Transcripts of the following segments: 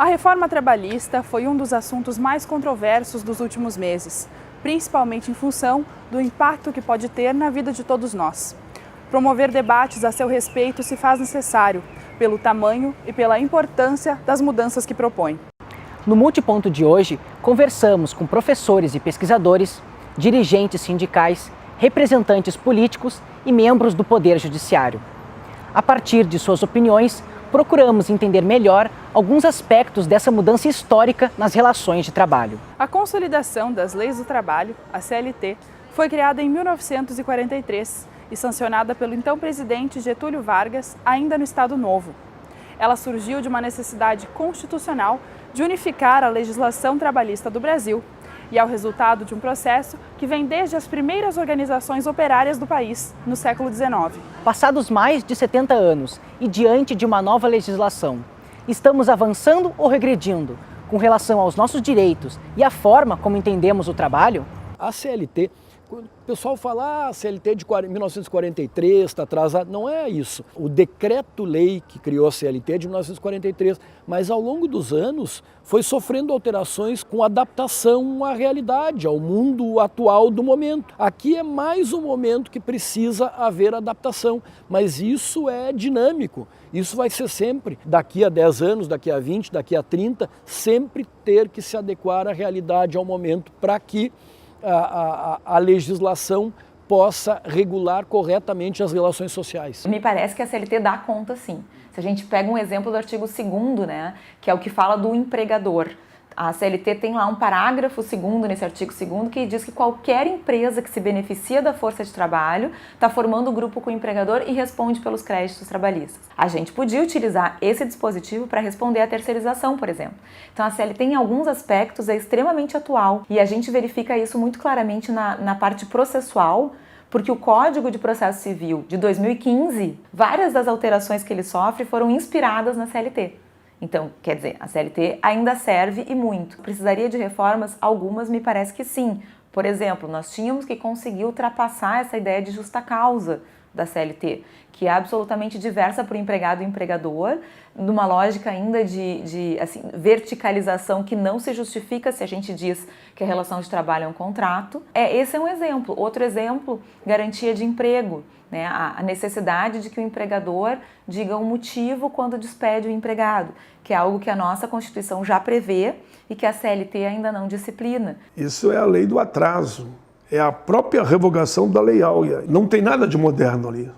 A reforma trabalhista foi um dos assuntos mais controversos dos últimos meses, principalmente em função do impacto que pode ter na vida de todos nós. Promover debates a seu respeito se faz necessário, pelo tamanho e pela importância das mudanças que propõe. No Multiponto de hoje, conversamos com professores e pesquisadores, dirigentes sindicais, representantes políticos e membros do Poder Judiciário. A partir de suas opiniões, procuramos entender melhor alguns aspectos dessa mudança histórica nas relações de trabalho. A Consolidação das Leis do Trabalho, a CLT, foi criada em 1943 e sancionada pelo então presidente Getúlio Vargas, ainda no Estado Novo. Ela surgiu de uma necessidade constitucional de unificar a legislação trabalhista do Brasil e é o resultado de um processo que vem desde as primeiras organizações operárias do país, no século XIX. Passados mais de 70 anos e diante de uma nova legislação, estamos avançando ou regredindo com relação aos nossos direitos e à forma como entendemos o trabalho? A CLT, quando o pessoal fala, a CLT de 1943 está atrasada, não é isso. O decreto-lei que criou a CLT é de 1943, mas ao longo dos anos foi sofrendo alterações com adaptação à realidade, ao mundo atual do momento. Aqui é mais um momento que precisa haver adaptação, mas isso é dinâmico. Isso vai ser sempre, daqui a 10 anos, daqui a 20, daqui a 30, sempre ter que se adequar à realidade, ao momento, para que a legislação possa regular corretamente as relações sociais. Me parece que a CLT dá conta, sim. Se a gente pega um exemplo do artigo 2º, né, que é o que fala do empregador. A CLT tem lá um parágrafo 2º nesse artigo 2º que diz que qualquer empresa que se beneficia da força de trabalho está formando grupo com o empregador e responde pelos créditos trabalhistas. A gente podia utilizar esse dispositivo para responder à terceirização, por exemplo. Então a CLT em alguns aspectos é extremamente atual e a gente verifica isso muito claramente na parte processual, porque o Código de Processo Civil de 2015, várias das alterações que ele sofre foram inspiradas na CLT. Então, quer dizer, a CLT ainda serve e muito. Precisaria de reformas? Algumas me parece que sim. Por exemplo, nós tínhamos que conseguir ultrapassar essa ideia de justa causa da CLT, que é absolutamente diversa para o empregado e empregador, numa lógica ainda de assim, verticalização que não se justifica se a gente diz que a relação de trabalho é um contrato. Esse é um exemplo. Outro exemplo, garantia de emprego. Né, a necessidade de que o empregador diga um motivo quando despede o empregado, que é algo que a nossa Constituição já prevê e que a CLT ainda não disciplina. Isso é a lei do atraso, é a própria revogação da Lei Áurea. Não tem nada de moderno ali.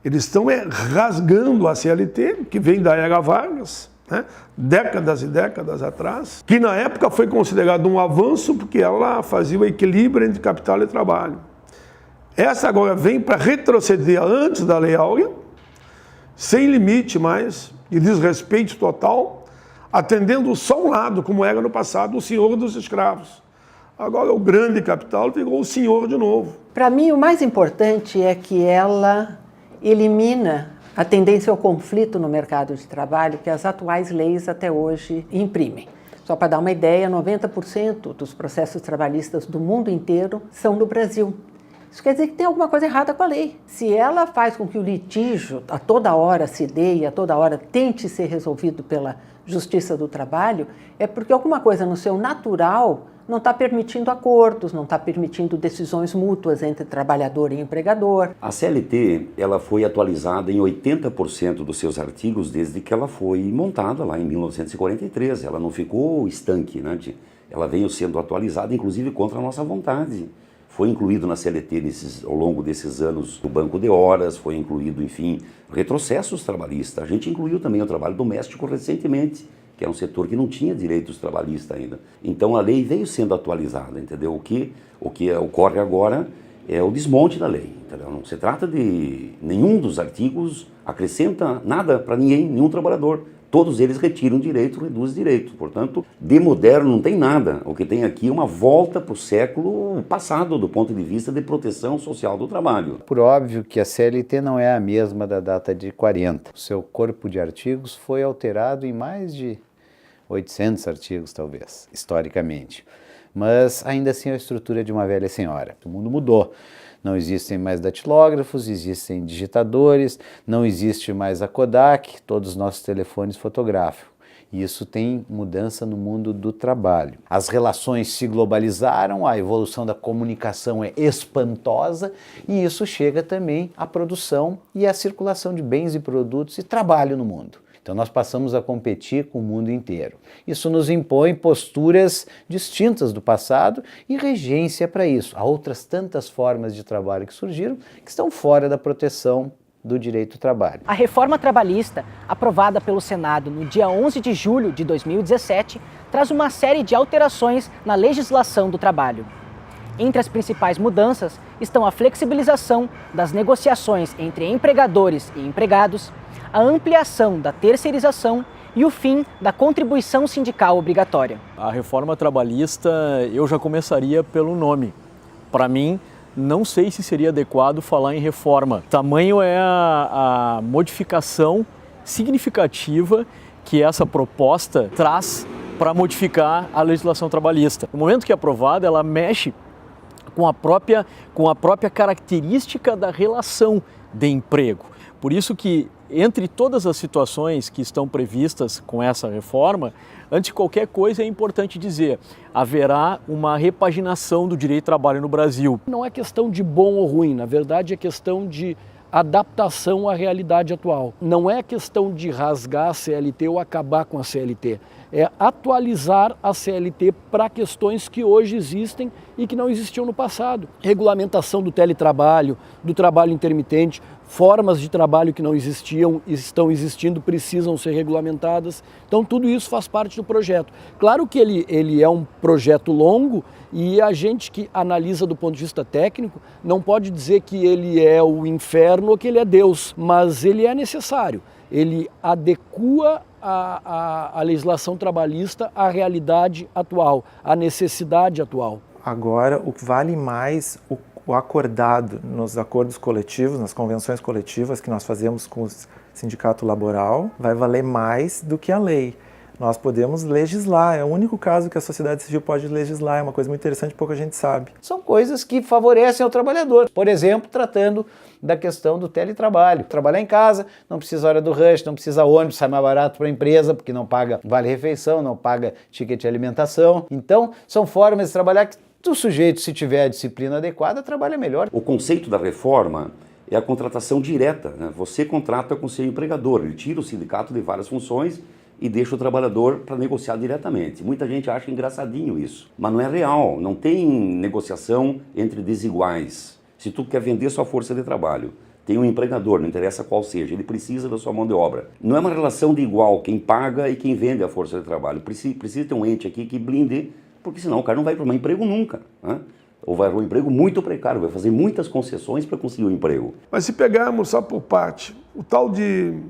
Eles estão rasgando a CLT, que vem da era Vargas, né, décadas e décadas atrás, que na época foi considerado um avanço porque ela fazia o equilíbrio entre capital e trabalho. Essa agora vem para retroceder antes da Lei Áurea, sem limite mais, e desrespeito total, atendendo só um lado, como era no passado, o senhor dos escravos. Agora o grande capital virou o senhor de novo. Para mim, o mais importante é que ela elimina a tendência ao conflito no mercado de trabalho que as atuais leis até hoje imprimem. Só para dar uma ideia, 90% dos processos trabalhistas do mundo inteiro são no Brasil. Isso quer dizer que tem alguma coisa errada com a lei. Se ela faz com que o litígio a toda hora se dê e a toda hora tente ser resolvido pela Justiça do Trabalho, é porque alguma coisa no seu natural não está permitindo acordos, não está permitindo decisões mútuas entre trabalhador e empregador. A CLT ela foi atualizada em 80% dos seus artigos desde que ela foi montada lá em 1943. Ela não ficou estanque, né? Ela veio sendo atualizada, inclusive contra a nossa vontade. Foi incluído na CLT ao longo desses anos o banco de horas, foi incluído, enfim, retrocessos trabalhistas. A gente incluiu também o trabalho doméstico recentemente, que é um setor que não tinha direitos trabalhistas ainda. Então a lei veio sendo atualizada, entendeu? O que ocorre agora é o desmonte da lei, entendeu? Não se trata de nenhum dos artigos acrescenta nada para ninguém, nenhum trabalhador. Todos eles retiram direito, reduzem direito. Portanto, de moderno não tem nada. O que tem aqui é uma volta para o século passado, do ponto de vista de proteção social do trabalho. Por óbvio que a CLT não é a mesma da data de 40. O seu corpo de artigos foi alterado em mais de 800 artigos, talvez, historicamente. Mas ainda assim é a estrutura de uma velha senhora. O mundo mudou. Não existem mais datilógrafos, existem digitadores, não existe mais a Kodak, todos os nossos telefones fotográficos. E isso tem mudança no mundo do trabalho. As relações se globalizaram, a evolução da comunicação é espantosa e isso chega também à produção e à circulação de bens e produtos e trabalho no mundo. Então nós passamos a competir com o mundo inteiro. Isso nos impõe posturas distintas do passado e regência para isso. Há outras tantas formas de trabalho que surgiram que estão fora da proteção do direito do trabalho. A reforma trabalhista, aprovada pelo Senado no dia 11 de julho de 2017, traz uma série de alterações na legislação do trabalho. Entre as principais mudanças estão a flexibilização das negociações entre empregadores e empregados, a ampliação da terceirização e o fim da contribuição sindical obrigatória. A reforma trabalhista, eu já começaria pelo nome. Para mim, não sei se seria adequado falar em reforma. Tamanho é a modificação significativa que essa proposta traz para modificar a legislação trabalhista. No momento que é aprovada, ela mexe com a própria característica da relação de emprego. Por isso que, entre todas as situações que estão previstas com essa reforma, antes de qualquer coisa é importante dizer, haverá uma repaginação do direito do trabalho no Brasil. Não é questão de bom ou ruim, na verdade é questão de adaptação à realidade atual. Não é questão de rasgar a CLT ou acabar com a CLT, é atualizar a CLT para questões que hoje existem e que não existiam no passado. Regulamentação do teletrabalho, do trabalho intermitente, formas de trabalho que não existiam e estão existindo, precisam ser regulamentadas. Então tudo isso faz parte do projeto. Claro que ele é um projeto longo e a gente que analisa do ponto de vista técnico não pode dizer que ele é o inferno ou que ele é Deus, mas ele é necessário. Ele adequa a legislação trabalhista à realidade atual, à necessidade atual. Agora, o que vale mais o acordado nos acordos coletivos, nas convenções coletivas que nós fazemos com o sindicato laboral, vai valer mais do que a lei. Nós podemos legislar, é o único caso que a sociedade civil pode legislar, é uma coisa muito interessante, pouca gente sabe. São coisas que favorecem o trabalhador. Por exemplo, tratando da questão do teletrabalho. Trabalhar em casa, não precisa hora do rush, não precisa ônibus, sai mais barato para a empresa, porque não paga vale-refeição, não paga ticket de alimentação. Então, são formas de trabalhar que o sujeito, se tiver a disciplina adequada, trabalha melhor. O conceito da reforma é a contratação direta, né? Você contrata com o seu empregador, ele tira o sindicato de várias funções e deixa o trabalhador para negociar diretamente. Muita gente acha engraçadinho isso, mas não é real, não tem negociação entre desiguais. Se tu quer vender sua força de trabalho, tem um empregador, não interessa qual seja, ele precisa da sua mão de obra. Não é uma relação de igual, quem paga e quem vende a força de trabalho. Precisa ter um ente aqui que blinde, porque senão o cara não vai para um emprego nunca, né? Ou vai para um emprego muito precário, vai fazer muitas concessões para conseguir um emprego. Mas se pegarmos só por parte, o tal de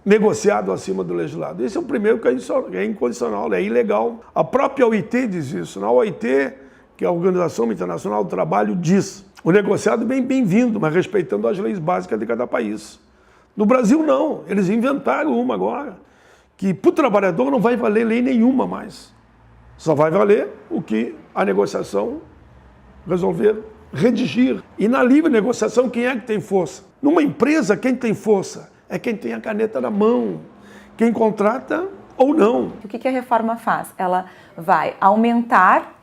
negociado acima do legislado, esse é o primeiro que é incondicional, é ilegal. A própria OIT diz isso. Na OIT, que é a Organização Internacional do Trabalho, diz: o negociado é bem-vindo, mas respeitando as leis básicas de cada país. No Brasil, não. Eles inventaram uma agora, que para o trabalhador não vai valer lei nenhuma mais. Só vai valer o que a negociação resolver redigir. E na livre negociação, quem é que tem força? Numa empresa, quem tem força é quem tem a caneta na mão, quem contrata ou não. O que a reforma faz? Ela vai aumentar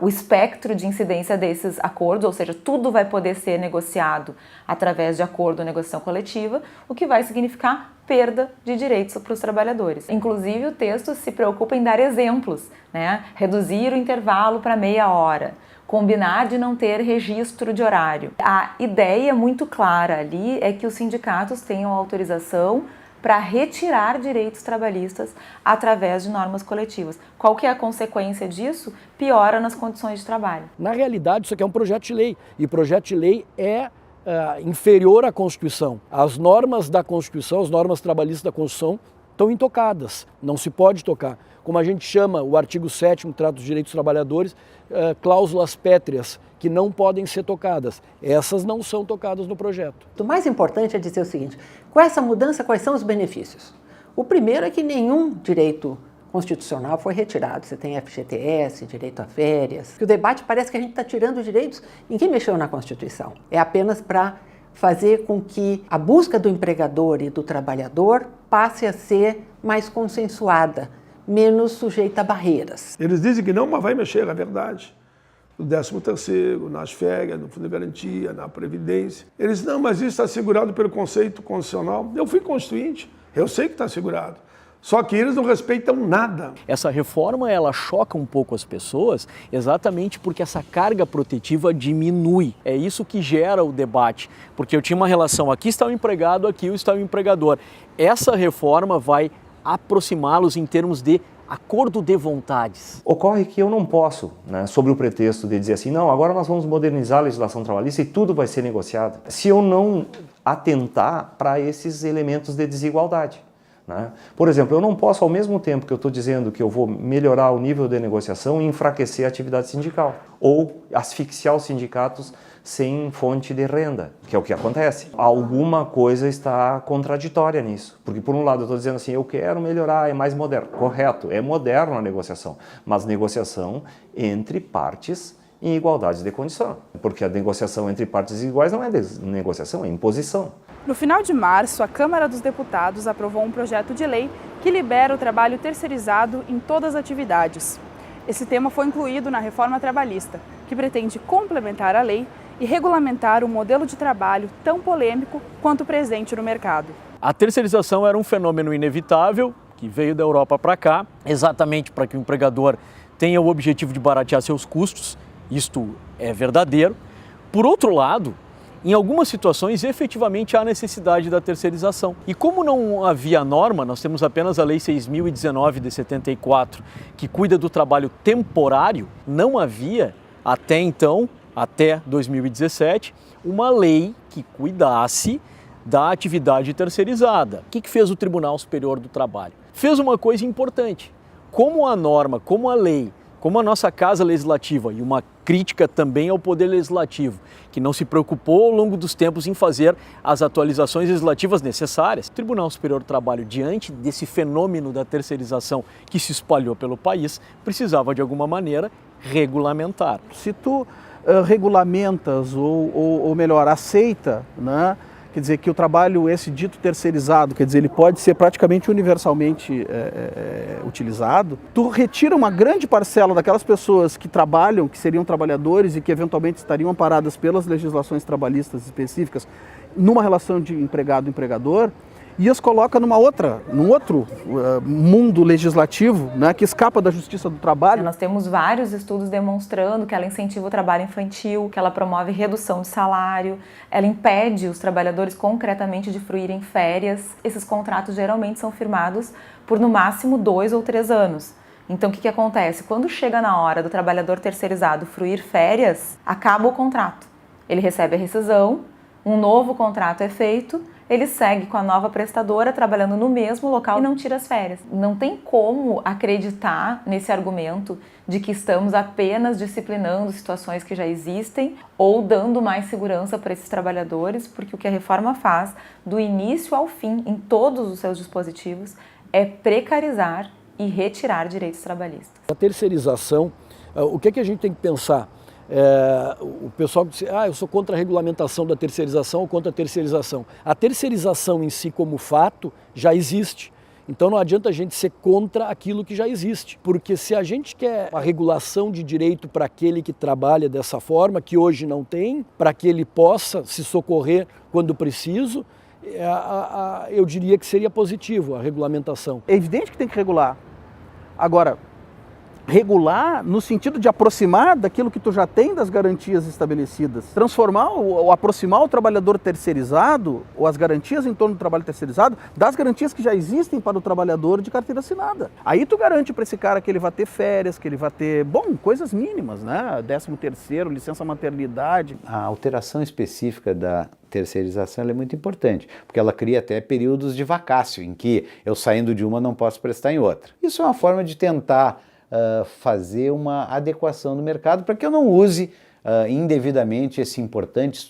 o espectro de incidência desses acordos, ou seja, tudo vai poder ser negociado através de acordo ou negociação coletiva, o que vai significar perda de direitos para os trabalhadores. Inclusive, o texto se preocupa em dar exemplos, né? Reduzir o intervalo para meia hora, combinar de não ter registro de horário. A ideia muito clara ali é que os sindicatos tenham autorização para retirar direitos trabalhistas através de normas coletivas. Qual que é a consequência disso? Piora nas condições de trabalho. Na realidade, isso aqui é um projeto de lei, e projeto de lei é inferior à Constituição. As normas da Constituição, as normas trabalhistas da Constituição, estão intocadas, não se pode tocar. Como a gente chama o artigo 7º, trata dos direitos dos trabalhadores, cláusulas pétreas, que não podem ser tocadas. Essas não são tocadas no projeto. O mais importante é dizer o seguinte: com essa mudança, quais são os benefícios? O primeiro é que nenhum direito constitucional foi retirado. Você tem FGTS, direito a férias. O debate parece que a gente está tirando direitos. Ninguém mexeu na Constituição. É apenas para fazer com que a busca do empregador e do trabalhador passe a ser mais consensuada, menos sujeita a barreiras. Eles dizem que não, mas vai mexer, é verdade. No 13º, nas férias, no fundo de garantia, na previdência. Eles, não, mas isso está assegurado pelo conceito constitucional. Eu fui constituinte, eu sei que está assegurado. Só que eles não respeitam nada. Essa reforma, ela choca um pouco as pessoas exatamente porque essa carga protetiva diminui. É isso que gera o debate, porque eu tinha uma relação, aqui está o empregado, aqui está o empregador. Essa reforma vai aproximá-los em termos de acordo de vontades. Ocorre que eu não posso, sob o pretexto de dizer assim, não, agora nós vamos modernizar a legislação trabalhista e tudo vai ser negociado, se eu não atentar para esses elementos de desigualdade. Por exemplo, eu não posso, ao mesmo tempo que eu estou dizendo que eu vou melhorar o nível de negociação, enfraquecer a atividade sindical ou asfixiar os sindicatos sem fonte de renda, que é o que acontece. Alguma coisa está contraditória nisso, porque por um lado eu estou dizendo assim, eu quero melhorar, é mais moderno. Correto, é moderno a negociação, mas negociação entre partes em igualdade de condição, porque a negociação entre partes iguais não é negociação, é imposição. No final de março, a Câmara dos Deputados aprovou um projeto de lei que libera o trabalho terceirizado em todas as atividades. Esse tema foi incluído na reforma trabalhista, que pretende complementar a lei e regulamentar um modelo de trabalho tão polêmico quanto presente no mercado. A terceirização era um fenômeno inevitável, que veio da Europa para cá, exatamente para que o empregador tenha o objetivo de baratear seus custos, isto é verdadeiro. Por outro lado, em algumas situações, efetivamente há necessidade da terceirização. E como não havia norma, nós temos apenas a Lei 6.019 de 74, que cuida do trabalho temporário, não havia, até então, até 2017, uma lei que cuidasse da atividade terceirizada. O que fez o Tribunal Superior do Trabalho? Fez uma coisa importante. Como a norma, como a lei, como a nossa Casa Legislativa, e uma crítica também ao Poder Legislativo, que não se preocupou ao longo dos tempos em fazer as atualizações legislativas necessárias, o Tribunal Superior do Trabalho, diante desse fenômeno da terceirização que se espalhou pelo país, precisava de alguma maneira regulamentar. Se tu regulamentas ou melhor, aceita, quer dizer, que o trabalho, esse dito terceirizado, quer dizer, ele pode ser praticamente universalmente utilizado, tu retira uma grande parcela daquelas pessoas que trabalham, que seriam trabalhadores e que eventualmente estariam amparadas pelas legislações trabalhistas específicas numa relação de empregado-empregador, e as coloca num outro mundo legislativo, que escapa da justiça do trabalho. Nós temos vários estudos demonstrando que ela incentiva o trabalho infantil, que ela promove redução de salário, ela impede os trabalhadores concretamente de fruírem férias. Esses contratos geralmente são firmados por no máximo 2 ou 3 anos. Então o que acontece? Quando chega na hora do trabalhador terceirizado fruir férias, acaba o contrato. Ele recebe a rescisão, um novo contrato é feito, ele segue com a nova prestadora trabalhando no mesmo local e não tira as férias. Não tem como acreditar nesse argumento de que estamos apenas disciplinando situações que já existem ou dando mais segurança para esses trabalhadores, porque o que a reforma faz, do início ao fim, em todos os seus dispositivos, é precarizar e retirar direitos trabalhistas. A terceirização, o que a gente tem que pensar? O pessoal diz, eu sou contra a regulamentação da terceirização ou contra a terceirização. A terceirização em si como fato já existe. Então não adianta a gente ser contra aquilo que já existe, porque se a gente quer a regulação de direito para aquele que trabalha dessa forma, que hoje não tem, para que ele possa se socorrer quando preciso, eu diria que seria positivo a regulamentação. É evidente que tem que regular. Agora, regular no sentido de aproximar daquilo que tu já tem das garantias estabelecidas. Transformar ou aproximar o trabalhador terceirizado, ou as garantias em torno do trabalho terceirizado, das garantias que já existem para o trabalhador de carteira assinada. Aí tu garante para esse cara que ele vai ter férias, que ele vai ter, coisas mínimas, 13º, licença maternidade. A alteração específica da terceirização é muito importante, porque ela cria até períodos de vacácio, em que eu saindo de uma não posso prestar em outra. Isso é uma forma de tentar fazer uma adequação no mercado para que eu não use indevidamente esse importante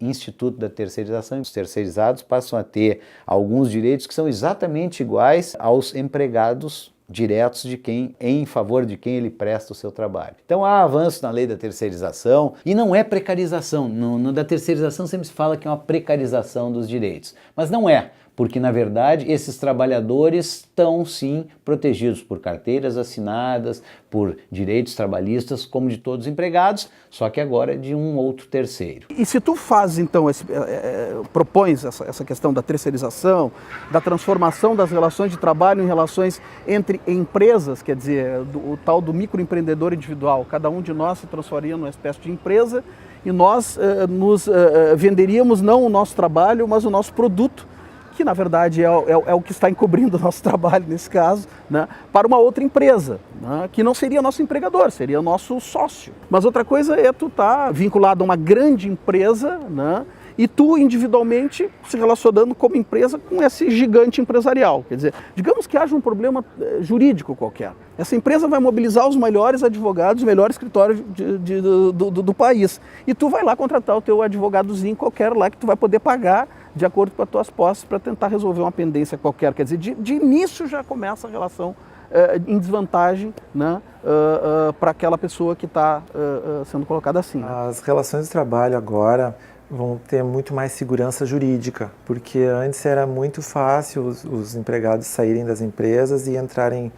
instituto da terceirização. Os terceirizados passam a ter alguns direitos que são exatamente iguais aos empregados diretos de quem, em favor de quem ele presta o seu trabalho. Então há avanço na lei da terceirização e não é precarização. No da terceirização sempre se fala que é uma precarização dos direitos, mas não é. Porque, na verdade, esses trabalhadores estão, sim, protegidos por carteiras assinadas, por direitos trabalhistas, como de todos os empregados, só que agora de um outro terceiro. E se tu fazes, então, propões essa questão da terceirização, da transformação das relações de trabalho em relações entre empresas, quer dizer, o tal do microempreendedor individual, cada um de nós se transformaria numa espécie de empresa e nós venderíamos não o nosso trabalho, mas o nosso produto, que na verdade é o que está encobrindo o nosso trabalho nesse caso, né, para uma outra empresa, né, que não seria nosso empregador, seria nosso sócio. Mas outra coisa é tu estar vinculado a uma grande empresa, né, e tu individualmente se relacionando como empresa com esse gigante empresarial. Quer dizer, digamos que haja um problema jurídico qualquer. Essa empresa vai mobilizar os melhores advogados, os melhores escritórios do país. E tu vai lá contratar o teu advogadozinho qualquer lá que tu vai poder pagar de acordo com as tuas posses para tentar resolver uma pendência qualquer. Quer dizer, de início já começa a relação em desvantagem, né, para aquela pessoa que está sendo colocada assim. Né? As relações de trabalho agora vão ter muito mais segurança jurídica, porque antes era muito fácil os empregados saírem das empresas e entrarem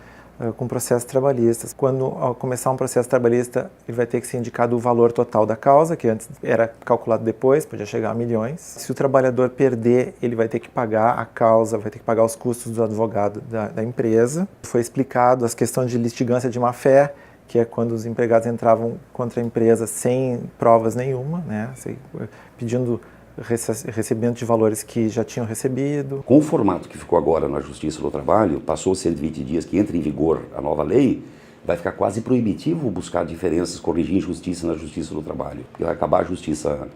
com processos trabalhistas. Quando ao começar um processo trabalhista, ele vai ter que ser indicado o valor total da causa, que antes era calculado depois, podia chegar a milhões. Se o trabalhador perder, ele vai ter que pagar a causa, vai ter que pagar os custos do advogado da empresa. Foi explicado as questões de litigância de má-fé, que é quando os empregados entravam contra a empresa sem provas nenhuma, né, pedindo recebimento de valores que já tinham recebido. Com o formato que ficou agora na Justiça do Trabalho, passou 120 dias que entra em vigor a nova lei, vai ficar quase proibitivo buscar diferenças, corrigir injustiça na Justiça do Trabalho. Vai acabar a justiça,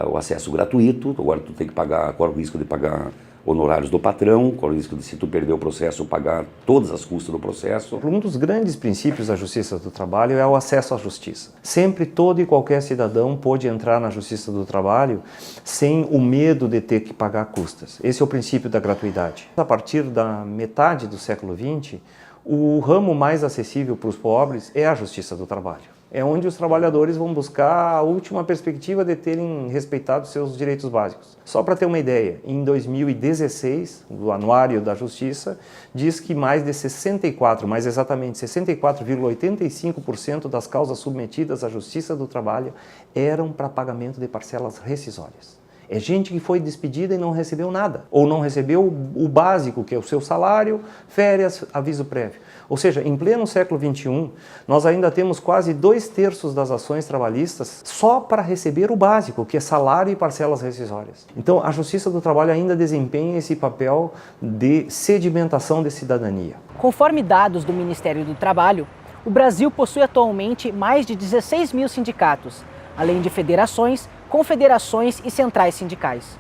o acesso gratuito, agora tu tem que pagar, corre o risco de pagar honorários do patrão, corre o risco de, se tu perder o processo, pagar todas as custas do processo. Um dos grandes princípios da Justiça do Trabalho é o acesso à justiça. Sempre todo e qualquer cidadão pode entrar na Justiça do Trabalho sem o medo de ter que pagar custas. Esse é o princípio da gratuidade. A partir da metade do século XX, o ramo mais acessível para os pobres é a Justiça do Trabalho. É onde os trabalhadores vão buscar a última perspectiva de terem respeitado seus direitos básicos. Só para ter uma ideia, em 2016, o Anuário da Justiça diz que mais exatamente 64,85% das causas submetidas à Justiça do Trabalho eram para pagamento de parcelas rescisórias. É gente que foi despedida e não recebeu nada, ou não recebeu o básico, que é o seu salário, férias, aviso prévio. Ou seja, em pleno século XXI, nós ainda temos quase 2/3 das ações trabalhistas só para receber o básico, que é salário e parcelas rescisórias. Então, a Justiça do Trabalho ainda desempenha esse papel de sedimentação de cidadania. Conforme dados do Ministério do Trabalho, o Brasil possui atualmente mais de 16 mil sindicatos, além de federações, confederações e centrais sindicais.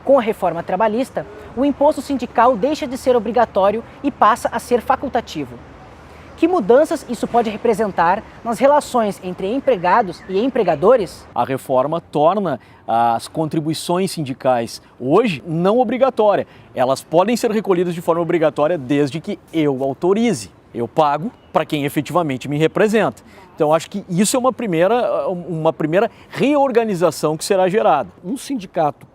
Com a reforma trabalhista, o imposto sindical deixa de ser obrigatório e passa a ser facultativo. Que mudanças isso pode representar nas relações entre empregados e empregadores? A reforma torna as contribuições sindicais hoje não obrigatórias. Elas podem ser recolhidas de forma obrigatória desde que eu autorize. Eu pago para quem efetivamente me representa. Então, acho que isso é uma primeira reorganização que será gerada. Um sindicato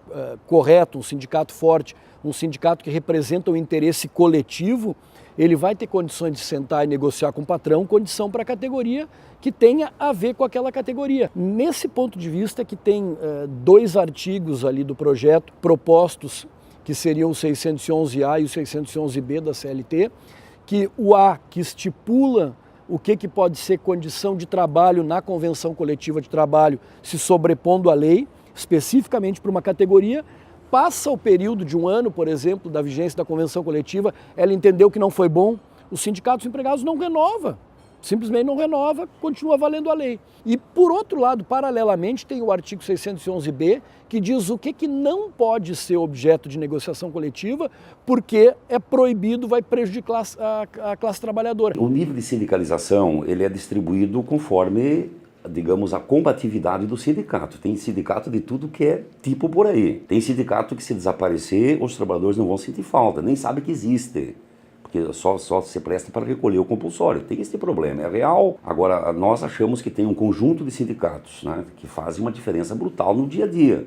correto, um sindicato forte, um sindicato que representa o interesse coletivo, ele vai ter condições de sentar e negociar com o patrão, condição para a categoria que tenha a ver com aquela categoria. Nesse ponto de vista que tem 2 artigos ali do projeto propostos, que seriam o 611A e o 611B da CLT, que o A, que estipula o que pode ser condição de trabalho na convenção coletiva de trabalho, se sobrepondo à lei, especificamente para uma categoria, passa o período de 1 ano, por exemplo, da vigência da convenção coletiva, ela entendeu que não foi bom, os sindicatos empregados não renova, simplesmente não renova, continua valendo a lei. E por outro lado, paralelamente, tem o artigo 611B, que diz o que não pode ser objeto de negociação coletiva, porque é proibido, vai prejudicar a classe trabalhadora. O nível de sindicalização, ele é distribuído conforme, digamos, a combatividade do sindicato. Tem sindicato de tudo que é tipo por aí. Tem sindicato que, se desaparecer, os trabalhadores não vão sentir falta, nem sabem que existe. porque só se presta para recolher o compulsório. Tem esse problema, é real. Agora, nós achamos que tem um conjunto de sindicatos, né, que fazem uma diferença brutal no dia a dia.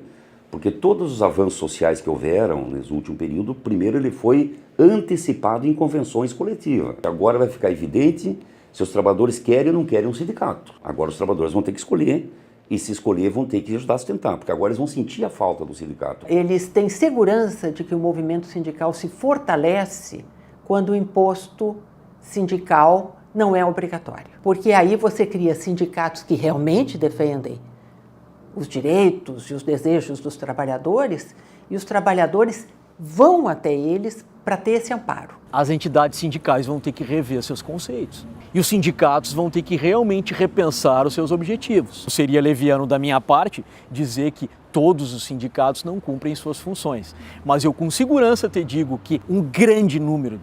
Porque todos os avanços sociais que houveram nesse último período, primeiro ele foi antecipado em convenções coletivas. Agora vai ficar evidente se os trabalhadores querem ou não querem um sindicato. Agora os trabalhadores vão ter que escolher, e se escolher vão ter que ajudar a sustentar, porque agora eles vão sentir a falta do sindicato. Eles têm segurança de que o movimento sindical se fortalece quando o imposto sindical não é obrigatório. Porque aí você cria sindicatos que realmente defendem os direitos e os desejos dos trabalhadores, e os trabalhadores vão até eles para ter esse amparo. As entidades sindicais vão ter que rever seus conceitos. E os sindicatos vão ter que realmente repensar os seus objetivos. Seria leviano da minha parte dizer que todos os sindicatos não cumprem suas funções. Mas eu com segurança te digo que um grande número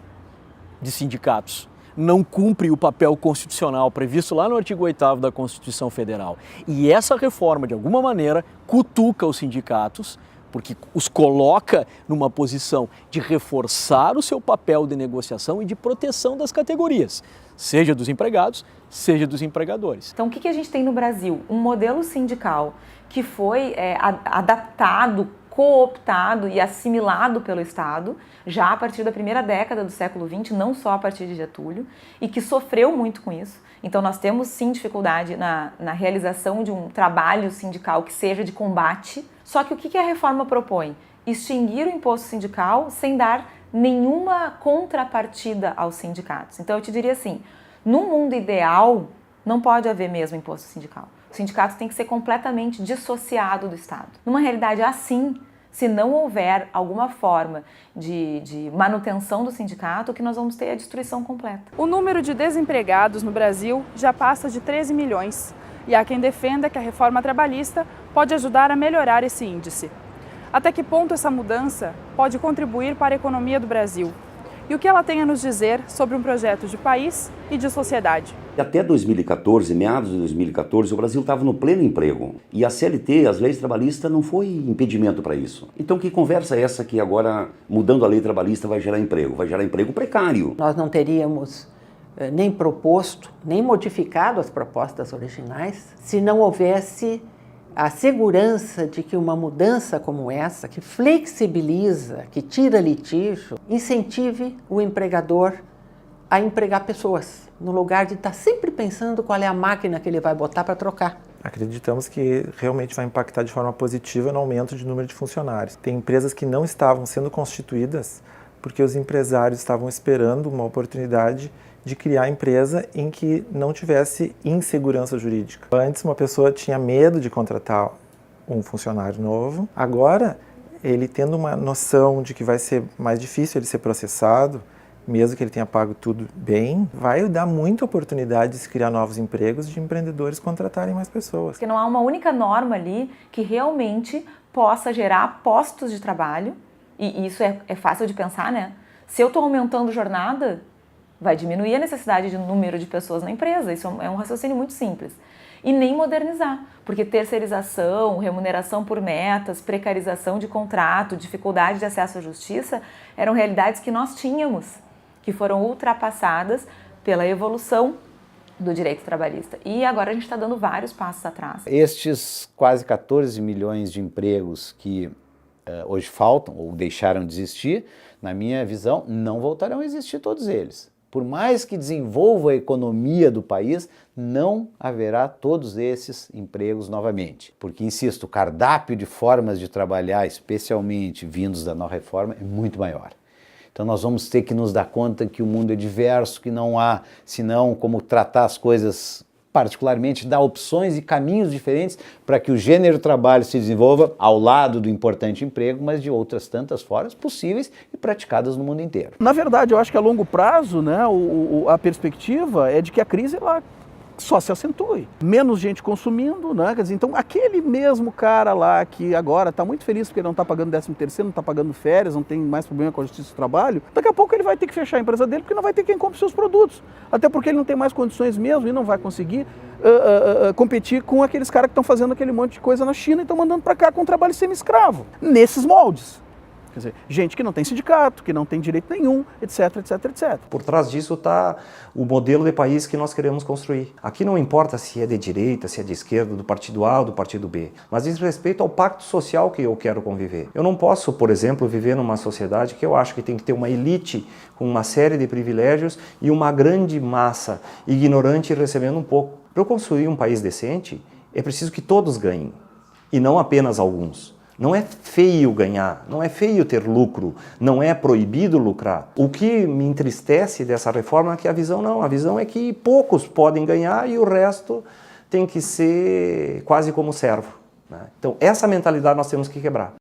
de sindicatos não cumpre o papel constitucional previsto lá no artigo 8º da Constituição Federal. E essa reforma, de alguma maneira, cutuca os sindicatos, porque os coloca numa posição de reforçar o seu papel de negociação e de proteção das categorias, seja dos empregados, seja dos empregadores. Então, o que a gente tem no Brasil? Um modelo sindical que foi adaptado, cooptado e assimilado pelo Estado, já a partir da primeira década do século XX, não só a partir de Getúlio, e que sofreu muito com isso. Então nós temos sim dificuldade na realização de um trabalho sindical que seja de combate. Só que o que a reforma propõe? Extinguir o imposto sindical sem dar nenhuma contrapartida aos sindicatos. Então eu te diria assim, num mundo ideal, não pode haver mesmo imposto sindical. O sindicato tem que ser completamente dissociado do Estado. Numa realidade assim, se não houver alguma forma de manutenção do sindicato, o que nós vamos ter é a destruição completa. O número de desempregados no Brasil já passa de 13 milhões e há quem defenda que a reforma trabalhista pode ajudar a melhorar esse índice. Até que ponto essa mudança pode contribuir para a economia do Brasil? E o que ela tem a nos dizer sobre um projeto de país e de sociedade? Até 2014, meados de 2014, o Brasil estava no pleno emprego. E a CLT, as leis trabalhistas, não foi impedimento para isso. Então que conversa é essa que agora, mudando a lei trabalhista, vai gerar emprego? Vai gerar emprego precário. Nós não teríamos nem proposto, nem modificado as propostas originais, se não houvesse a segurança de que uma mudança como essa, que flexibiliza, que tira litígio, incentive o empregador a empregar pessoas, no lugar de estar sempre pensando qual é a máquina que ele vai botar para trocar. Acreditamos que realmente vai impactar de forma positiva no aumento de número de funcionários. Tem empresas que não estavam sendo constituídas porque os empresários estavam esperando uma oportunidade de criar empresa em que não tivesse insegurança jurídica. Antes, uma pessoa tinha medo de contratar um funcionário novo. Agora, ele tendo uma noção de que vai ser mais difícil ele ser processado, mesmo que ele tenha pago tudo bem, vai dar muita oportunidade de se criar novos empregos, de empreendedores contratarem mais pessoas. Porque não há uma única norma ali que realmente possa gerar postos de trabalho, e isso é fácil de pensar, né? Se eu estou aumentando jornada, vai diminuir a necessidade de número de pessoas na empresa. Isso é um raciocínio muito simples. E nem modernizar, porque terceirização, remuneração por metas, precarização de contrato, dificuldade de acesso à justiça eram realidades que nós tínhamos, que foram ultrapassadas pela evolução do direito trabalhista. E agora a gente está dando vários passos atrás. Estes quase 14 milhões de empregos que hoje faltam ou deixaram de existir, na minha visão, não voltarão a existir todos eles. Por mais que desenvolva a economia do país, não haverá todos esses empregos novamente. Porque, insisto, o cardápio de formas de trabalhar, especialmente vindos da nova reforma, é muito maior. Então nós vamos ter que nos dar conta que o mundo é diverso, que não há, senão, como tratar as coisas, particularmente, dar opções e caminhos diferentes para que o gênero trabalho se desenvolva ao lado do importante emprego, mas de outras tantas formas possíveis e praticadas no mundo inteiro. Na verdade, eu acho que a longo prazo, né, a perspectiva é de que a crise ela só se acentue. Menos gente consumindo, né? Quer dizer, então aquele mesmo cara lá que agora está muito feliz porque não está pagando 13º, não está pagando férias, não tem mais problema com a justiça do trabalho, daqui a pouco ele vai ter que fechar a empresa dele porque não vai ter quem compre seus produtos. Até porque ele não tem mais condições mesmo e não vai conseguir competir com aqueles caras que estão fazendo aquele monte de coisa na China e estão mandando para cá com trabalho semi-escravo. Nesses moldes. Quer dizer, gente que não tem sindicato, que não tem direito nenhum, etc, etc, etc. Por trás disso está o modelo de país que nós queremos construir. Aqui não importa se é de direita, se é de esquerda, do partido A ou do partido B, mas diz respeito ao pacto social que eu quero conviver. Eu não posso, por exemplo, viver numa sociedade que eu acho que tem que ter uma elite com uma série de privilégios e uma grande massa ignorante recebendo um pouco. Para eu construir um país decente, é preciso que todos ganhem, e não apenas alguns. Não é feio ganhar, não é feio ter lucro, não é proibido lucrar. O que me entristece dessa reforma é que a visão é que poucos podem ganhar e o resto tem que ser quase como servo, né? Então essa mentalidade nós temos que quebrar.